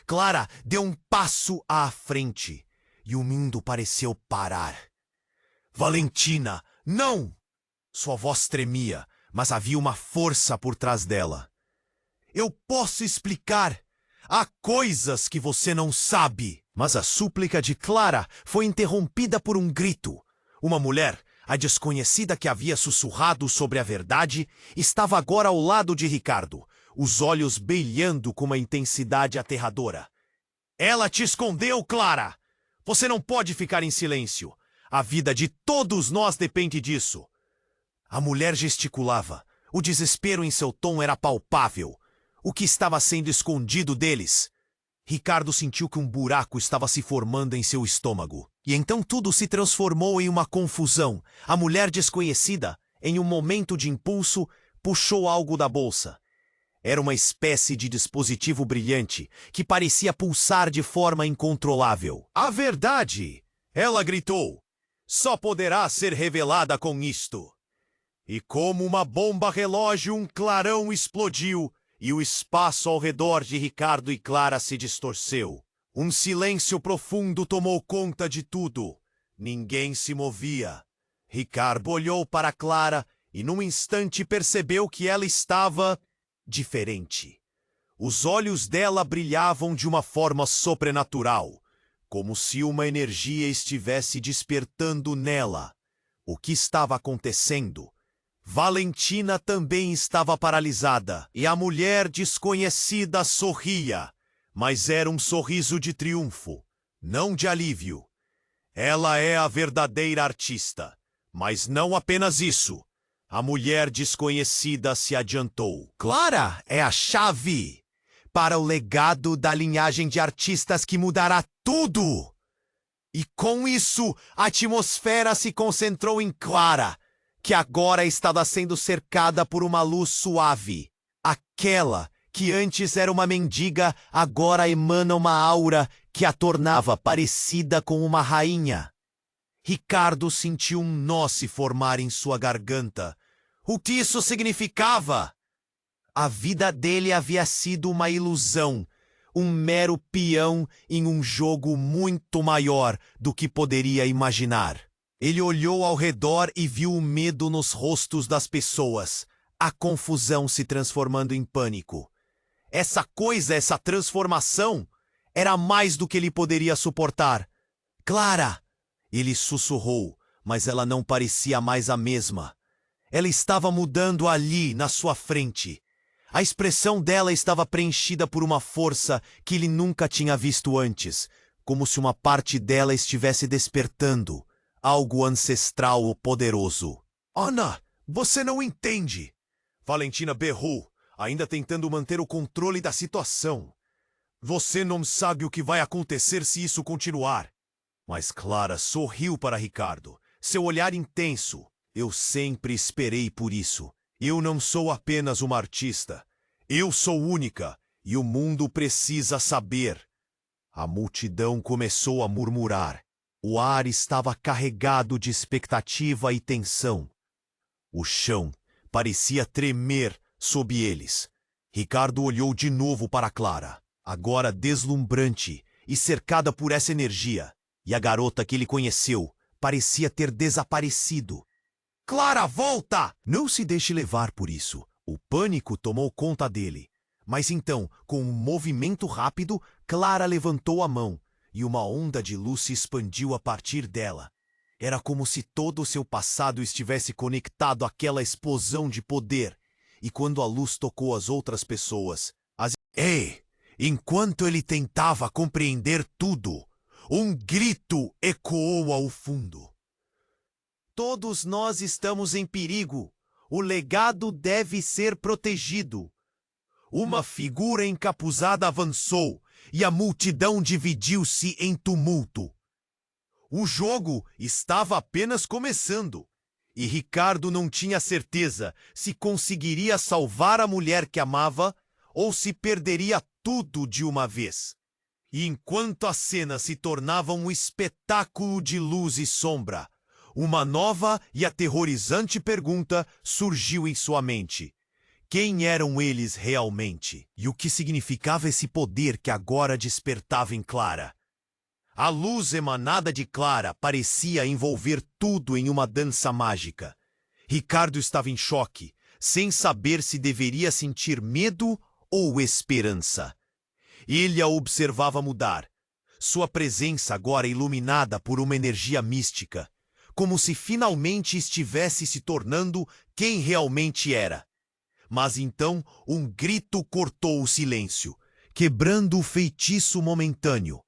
Clara deu um passo à frente e o mundo pareceu parar. "Valentina, não!" Sua voz tremia, mas havia uma força por trás dela. "Eu posso explicar. Há coisas que você não sabe." Mas a súplica de Clara foi interrompida por um grito. Uma mulher, a desconhecida que havia sussurrado sobre a verdade, estava agora ao lado de Ricardo, os olhos brilhando com uma intensidade aterradora. "Ela te escondeu, Clara! Você não pode ficar em silêncio. A vida de todos nós depende disso." A mulher gesticulava. O desespero em seu tom era palpável. O que estava sendo escondido deles? Ricardo sentiu que um buraco estava se formando em seu estômago. E então tudo se transformou em uma confusão. A mulher desconhecida, em um momento de impulso, puxou algo da bolsa. Era uma espécie de dispositivo brilhante que parecia pulsar de forma incontrolável. "A verdade!" ela gritou. "Só poderá ser revelada com isto." E como uma bomba relógio, um clarão explodiu e o espaço ao redor de Ricardo e Clara se distorceu. Um silêncio profundo tomou conta de tudo. Ninguém se movia. Ricardo olhou para Clara e num instante percebeu que ela estava diferente. Os olhos dela brilhavam de uma forma sobrenatural, como se uma energia estivesse despertando nela. O que estava acontecendo? Valentina também estava paralisada, e a mulher desconhecida sorria, mas era um sorriso de triunfo, não de alívio. Ela é a verdadeira artista, mas não apenas isso. A mulher desconhecida se adiantou. "Clara é a chave. para o legado da linhagem de artistas que mudará tudo. E com isso, a atmosfera se concentrou em Clara, que agora estava sendo cercada por uma luz suave. Aquela que antes era uma mendiga, agora emana uma aura que a tornava parecida com uma rainha. Ricardo sentiu um nó se formar em sua garganta. O que isso significava? A vida dele havia sido uma ilusão, um mero peão em um jogo muito maior do que poderia imaginar. Ele olhou ao redor e viu o medo nos rostos das pessoas, a confusão se transformando em pânico. Essa transformação, era mais do que ele poderia suportar. Clara! Ele sussurrou, mas ela não parecia mais a mesma. Ela estava mudando ali, na sua frente. A expressão dela estava preenchida por uma força que ele nunca tinha visto antes, como se uma parte dela estivesse despertando, algo ancestral ou poderoso. Ana, você não entende! Valentina berrou, ainda tentando manter o controle da situação. Você não sabe o que vai acontecer se isso continuar. Mas Clara sorriu para Ricardo, seu olhar intenso. Eu sempre esperei por isso. Eu não sou apenas uma artista. Eu sou única, e o mundo precisa saber. A multidão começou a murmurar. O ar estava carregado de expectativa e tensão. O chão parecia tremer sob eles. Ricardo olhou de novo para Clara, agora deslumbrante e cercada por essa energia. E a garota que ele conheceu parecia ter desaparecido. Clara, volta! Não se deixe levar por isso. O pânico tomou conta dele. Mas então, com um movimento rápido, Clara levantou a mão e uma onda de luz se expandiu a partir dela. Era como se todo o seu passado estivesse conectado àquela explosão de poder. E quando a luz tocou as outras pessoas... Ei! Enquanto ele tentava compreender tudo, um grito ecoou ao fundo. Todos nós estamos em perigo. O legado deve ser protegido. Uma figura encapuzada avançou e a multidão dividiu-se em tumulto. O jogo estava apenas começando e Ricardo não tinha certeza se conseguiria salvar a mulher que amava ou se perderia tudo de uma vez. E enquanto a cena se tornava um espetáculo de luz e sombra, uma nova e aterrorizante pergunta surgiu em sua mente. Quem eram eles realmente? E o que significava esse poder que agora despertava em Clara? A luz emanada de Clara parecia envolver tudo em uma dança mágica. Ricardo estava em choque, sem saber se deveria sentir medo ou esperança. Ele a observava mudar, sua presença agora iluminada por uma energia mística, como se finalmente estivesse se tornando quem realmente era. Mas então um grito cortou o silêncio, quebrando o feitiço momentâneo.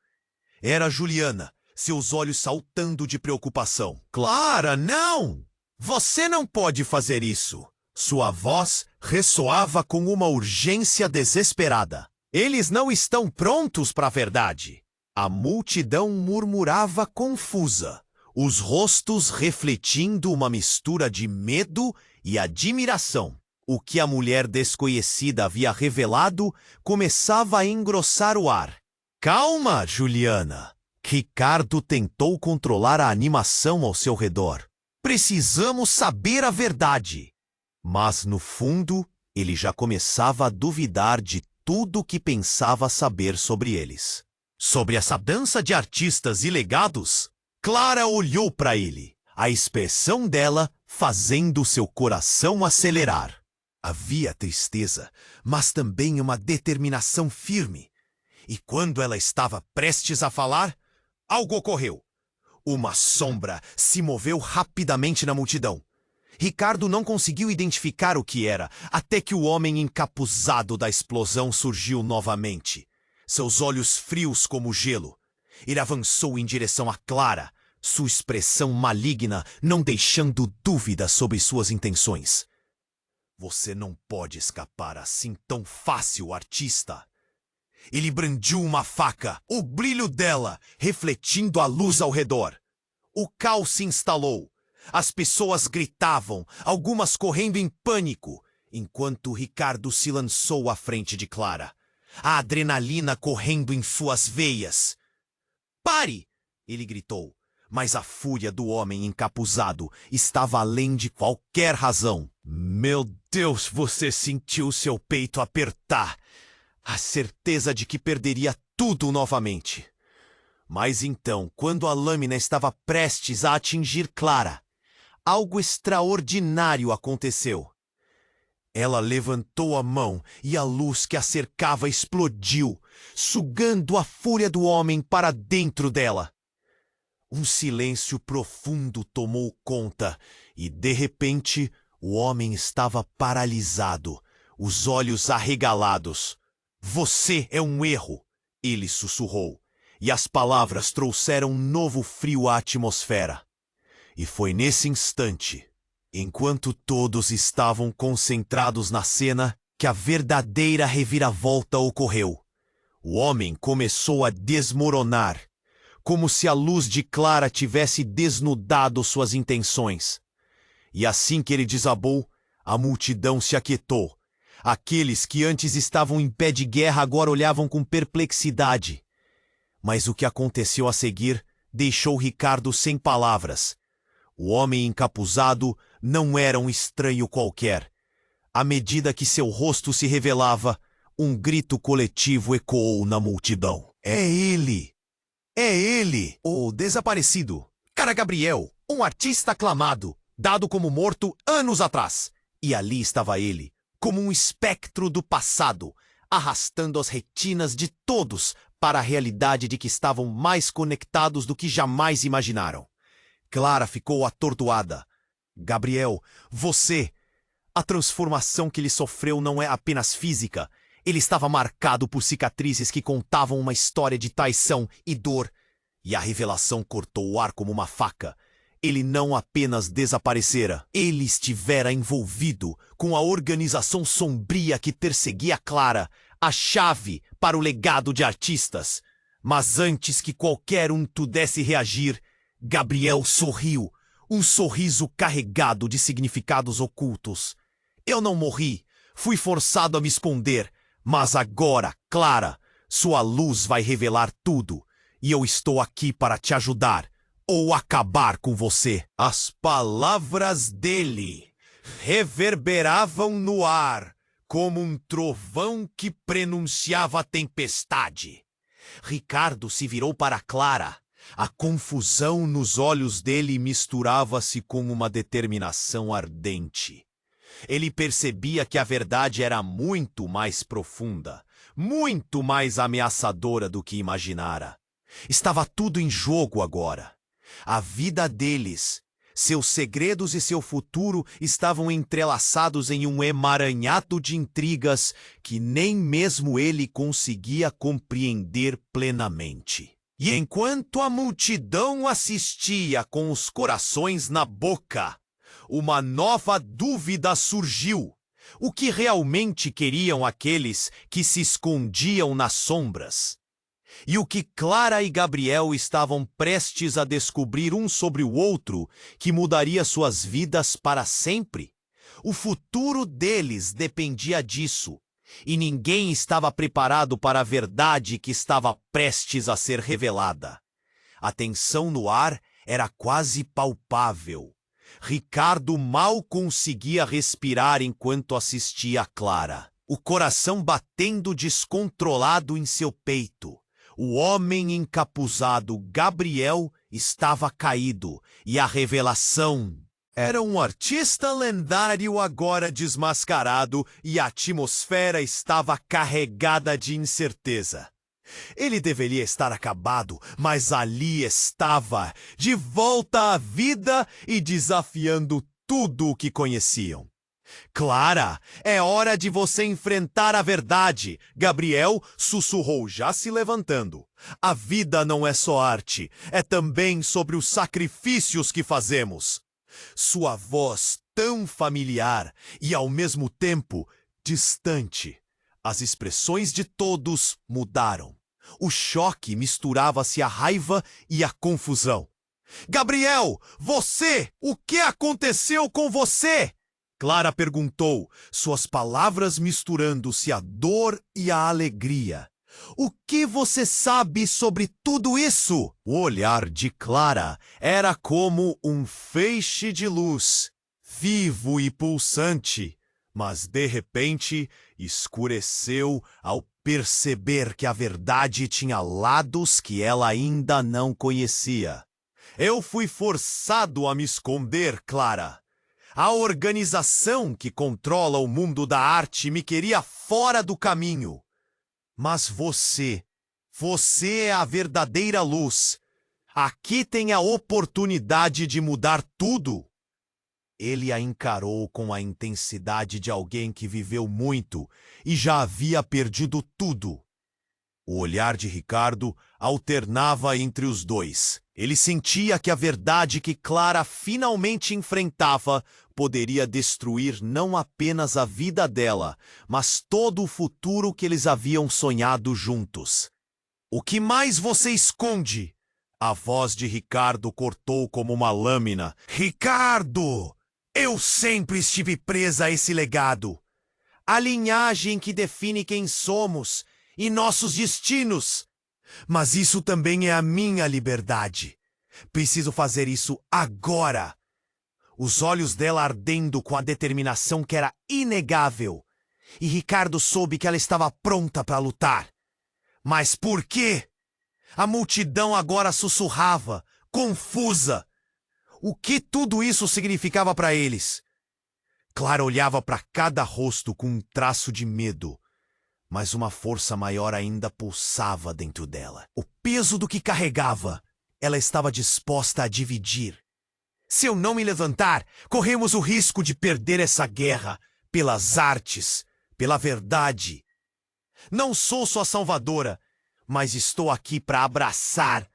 Era Juliana, seus olhos saltando de preocupação. Clara, não! Você não pode fazer isso! Sua voz ressoava com uma urgência desesperada. Eles não estão prontos para a verdade. A multidão murmurava confusa, os rostos refletindo uma mistura de medo e admiração. O que a mulher desconhecida havia revelado começava a engrossar o ar. Calma, Juliana! Ricardo tentou controlar a animação ao seu redor. Precisamos saber a verdade. Mas, no fundo, ele já começava a duvidar de tudo o que pensava saber sobre eles. Sobre essa dança de artistas e legados, Clara olhou para ele, a expressão dela fazendo seu coração acelerar. Havia tristeza, mas também uma determinação firme. E quando ela estava prestes a falar, algo ocorreu. Uma sombra se moveu rapidamente na multidão. Ricardo não conseguiu identificar o que era, até que o homem encapuzado da explosão surgiu novamente. Seus olhos frios como gelo. Ele avançou em direção a Clara, sua expressão maligna não deixando dúvida sobre suas intenções. Você não pode escapar assim tão fácil, artista. Ele brandiu uma faca, o brilho dela refletindo a luz ao redor. O caos se instalou. As pessoas gritavam, algumas correndo em pânico, enquanto Ricardo se lançou à frente de Clara, a adrenalina correndo em suas veias. "Pare!" ele gritou, mas a fúria do homem encapuzado estava além de qualquer razão. Meu Deus, você sentiu seu peito apertar, a certeza de que perderia tudo novamente. Mas então, quando a lâmina estava prestes a atingir Clara, algo extraordinário aconteceu. Ela levantou a mão e a luz que a cercava explodiu, sugando a fúria do homem para dentro dela. Um silêncio profundo tomou conta e, de repente, o homem estava paralisado, os olhos arregalados. "Você é um erro", ele sussurrou, e as palavras trouxeram um novo frio à atmosfera. E foi nesse instante, enquanto todos estavam concentrados na cena, que a verdadeira reviravolta ocorreu. O homem começou a desmoronar, como se a luz de Clara tivesse desnudado suas intenções. E assim que ele desabou, a multidão se aquietou. Aqueles que antes estavam em pé de guerra agora olhavam com perplexidade. Mas o que aconteceu a seguir deixou Ricardo sem palavras. O homem encapuzado não era um estranho qualquer. À medida que seu rosto se revelava, um grito coletivo ecoou na multidão. "É ele! É ele! O desaparecido! Cara Gabriel, um artista aclamado, dado como morto anos atrás!" E ali estava ele, como um espectro do passado, arrastando as retinas de todos para a realidade de que estavam mais conectados do que jamais imaginaram. Clara ficou atordoada. "Gabriel, você... A transformação que ele sofreu não é apenas física. Ele estava marcado por cicatrizes que contavam uma história de traição e dor. E a revelação cortou o ar como uma faca. Ele não apenas desaparecera, ele estivera envolvido com a organização sombria que perseguia Clara, a chave para o legado de artistas. Mas antes que qualquer um pudesse reagir, Gabriel sorriu, um sorriso carregado de significados ocultos. "Eu não morri, fui forçado a me esconder, mas agora, Clara, sua luz vai revelar tudo, e eu estou aqui para te ajudar, ou acabar com você." As palavras dele reverberavam no ar, como um trovão que prenunciava a tempestade. Ricardo se virou para Clara. A confusão nos olhos dele misturava-se com uma determinação ardente. Ele percebia que a verdade era muito mais profunda, muito mais ameaçadora do que imaginara. Estava tudo em jogo agora. A vida deles, seus segredos e seu futuro estavam entrelaçados em um emaranhado de intrigas que nem mesmo ele conseguia compreender plenamente. E enquanto a multidão assistia com os corações na boca, uma nova dúvida surgiu. O que realmente queriam aqueles que se escondiam nas sombras? E o que Clara e Gabriel estavam prestes a descobrir um sobre o outro, que mudaria suas vidas para sempre? O futuro deles dependia disso. E ninguém estava preparado para a verdade que estava prestes a ser revelada. A tensão no ar era quase palpável. Ricardo mal conseguia respirar enquanto assistia a Clara, o coração batendo descontrolado em seu peito. O homem encapuzado, Gabriel, estava caído, e a revelação... Era um artista lendário agora desmascarado e a atmosfera estava carregada de incerteza. Ele deveria estar acabado, mas ali estava, de volta à vida e desafiando tudo o que conheciam. "Clara, é hora de você enfrentar a verdade", Gabriel sussurrou, já se levantando. "A vida não é só arte, é também sobre os sacrifícios que fazemos." Sua voz tão familiar e, ao mesmo tempo, distante, As expressões de todos mudaram. O choque misturava-se à raiva e à confusão. Gabriel, o que aconteceu com você? Clara perguntou, suas palavras misturando-se à dor e à alegria. O que você sabe sobre tudo isso? O olhar de Clara era como um feixe de luz, vivo e pulsante, mas de repente escureceu ao perceber que a verdade tinha lados que ela ainda não conhecia. Eu fui forçado a me esconder, Clara. A organização que controla o mundo da arte me queria fora do caminho. Mas você é a verdadeira luz. Aqui tem a oportunidade de mudar tudo. Ele a encarou com a intensidade de alguém que viveu muito e já havia perdido tudo. O olhar de Ricardo alternava entre os dois. Ele sentia que a verdade que Clara finalmente enfrentava poderia destruir não apenas a vida dela, mas todo o futuro que eles haviam sonhado juntos. O que mais você esconde? A voz de Ricardo cortou como uma lâmina. Ricardo! Eu sempre estive presa a esse legado. A linhagem que define quem somos e nossos destinos. Mas isso também é a minha liberdade. Preciso fazer isso agora. Os olhos dela ardendo com a determinação que era inegável. E Ricardo soube que ela estava pronta para lutar. Mas por quê? A multidão agora sussurrava, confusa. O que tudo isso significava para eles? Clara olhava para cada rosto com um traço de medo. Mas uma força maior ainda pulsava dentro dela. O peso do que carregava, ela estava disposta a dividir. Se eu não me levantar, corremos o risco de perder essa guerra pelas artes, pela verdade. Não sou sua salvadora, mas estou aqui para abraçar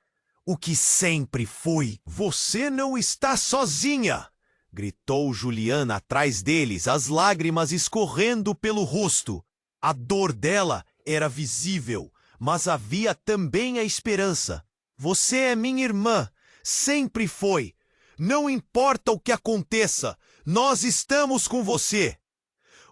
o que sempre fui. Você não está sozinha! Gritou Juliana atrás deles, as lágrimas escorrendo pelo rosto. A dor dela era visível, mas havia também a esperança. Você é minha irmã, sempre foi. Não importa o que aconteça, nós estamos com você.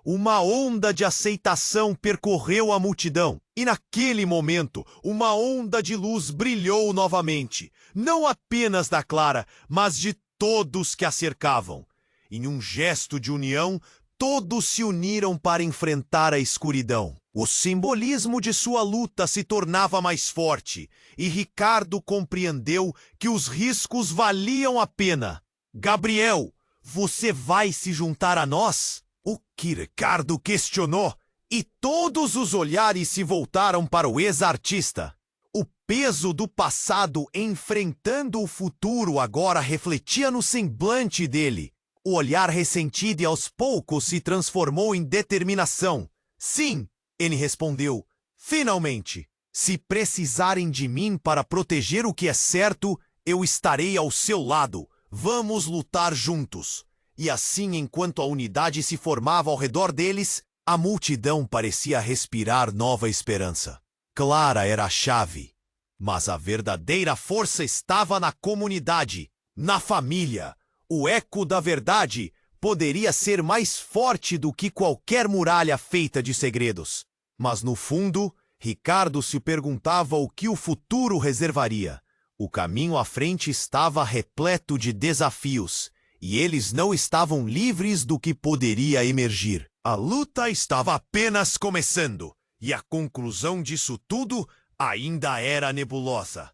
Uma onda de aceitação percorreu a multidão, e naquele momento, uma onda de luz brilhou novamente, não apenas da Clara, mas de todos que a cercavam. Em um gesto de união, todos se uniram para enfrentar a escuridão. O simbolismo de sua luta se tornava mais forte, e Ricardo compreendeu que os riscos valiam a pena. Gabriel, você vai se juntar a nós? O que Ricardo questionou, e todos os olhares se voltaram para o ex-artista. O peso do passado enfrentando o futuro agora refletia no semblante dele. O olhar ressentido e aos poucos se transformou em determinação. Sim, ele respondeu. Finalmente, se precisarem de mim para proteger o que é certo, eu estarei ao seu lado. Vamos lutar juntos. E assim, enquanto a unidade se formava ao redor deles, a multidão parecia respirar nova esperança. Clara era a chave, mas a verdadeira força estava na comunidade, na família. O eco da verdade poderia ser mais forte do que qualquer muralha feita de segredos. Mas no fundo, Ricardo se perguntava o que o futuro reservaria. O caminho à frente estava repleto de desafios, e eles não estavam livres do que poderia emergir. A luta estava apenas começando, e a conclusão disso tudo ainda era nebulosa.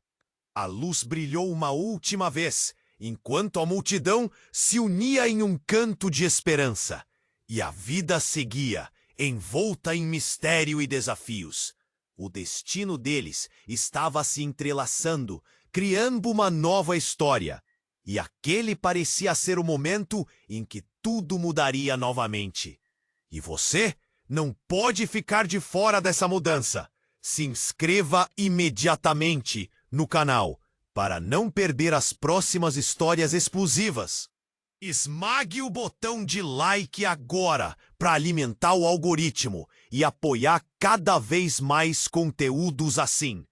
A luz brilhou uma última vez, enquanto a multidão se unia em um canto de esperança. E a vida seguia, envolta em mistério e desafios. O destino deles estava se entrelaçando, criando uma nova história. E aquele parecia ser o momento em que tudo mudaria novamente. E você não pode ficar de fora dessa mudança. Se inscreva imediatamente no canal para não perder as próximas histórias explosivas. Esmague o botão de like agora para alimentar o algoritmo e apoiar cada vez mais conteúdos assim.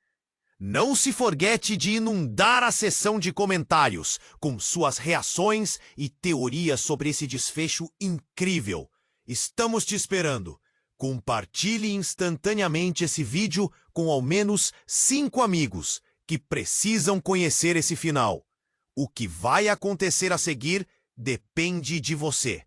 Não se forgete de inundar a seção de comentários com suas reações e teorias sobre esse desfecho incrível. Estamos te esperando. Compartilhe instantaneamente esse vídeo com ao menos 5 amigos que precisam conhecer esse final. O que vai acontecer a seguir depende de você.